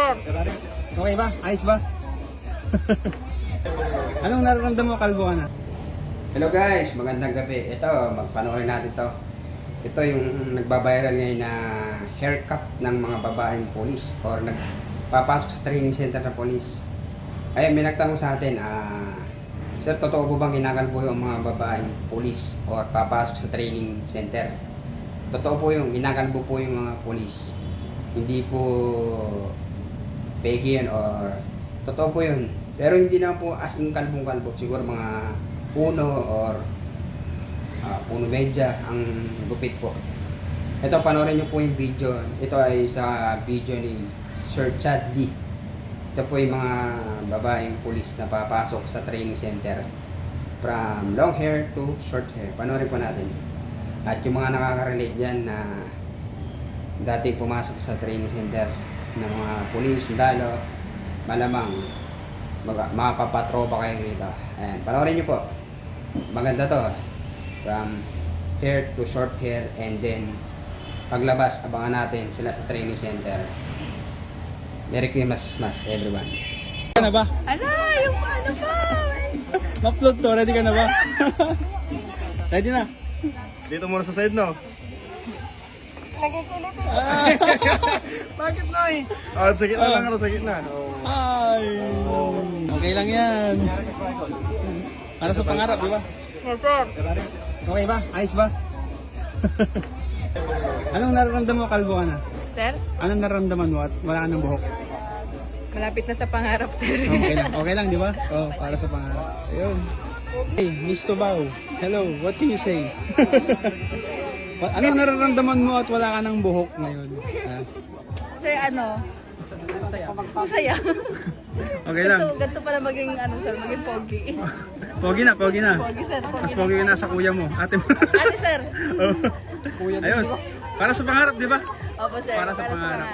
sir. Okay ba? Ayos ba? Anong nararamdaman mo, kalbo ka na? Hello guys, magandang gabi. Ito, magpanoorin natin to. Ito yung nagbabiral ngayon na haircut ng mga babaeng polis or nagpapasok sa training center ng polis. Ayun, may nagtanong sa atin, sir, totoo po bang ginakalbo yung mga babaeng polis or papasok sa training center? Totoo po yung ginakalbo po yung mga polis. Hindi po peke yun or totoo po yun. Pero hindi na po as in kalbong-kalbo. Siguro mga puno or puno medya ang gupit po. Ito, panoorin nyo po yung video. Ito ay sa video ni Sir Chad Lee. Ito po yung mga babaeng pulis na papasok sa training center. From long hair to short hair. Panoorin po natin. At yung mga nakaka-relate dyan na dating pumasok sa training center ng mga pulis, sundalo, malamang makapapatropa kayo rito. Ayan, panoorin nyo po. Maganda to. From hair to short hair, and then paglabas, abangan natin sila sa training center. Merry Christmas everyone. Ready ka na ba? Ala, yung ano pa? Ma-upload to, ready ka na ba? Ready na? Dito muna sa side, no? Lagay ko ulit. Bakit, Noy? Oh, sa gitna lang, sa gitna. Oh. Ay! Okay lang yan. Para sa pangarap, di ba? Yes, sir. Okay ba? Ayos ba? Anong nararamdaman mo, kalbo ka na? Sir, Anong nararamdaman mo at wala ka ng buhok? malapit na sa pangarap, sir. Okay lang, di ba? Oh, para sa pangarap. Ayun. Hey, Miss Tubao. Hello, what can you say? Anong nararamdaman mo at wala ka ng buhok ngayon? Sir, ano? Masaya. Okay lang. Ganito pala maging, ano, sir, maging pogi. Pogi na, pogi na. Pogi, sir. Mas pogi ka na sa kuya mo. Ate mo. Ate, sir. Oh. Ayos. Para sa pangarap, di ba? Opo, sir. Para sa pangarap.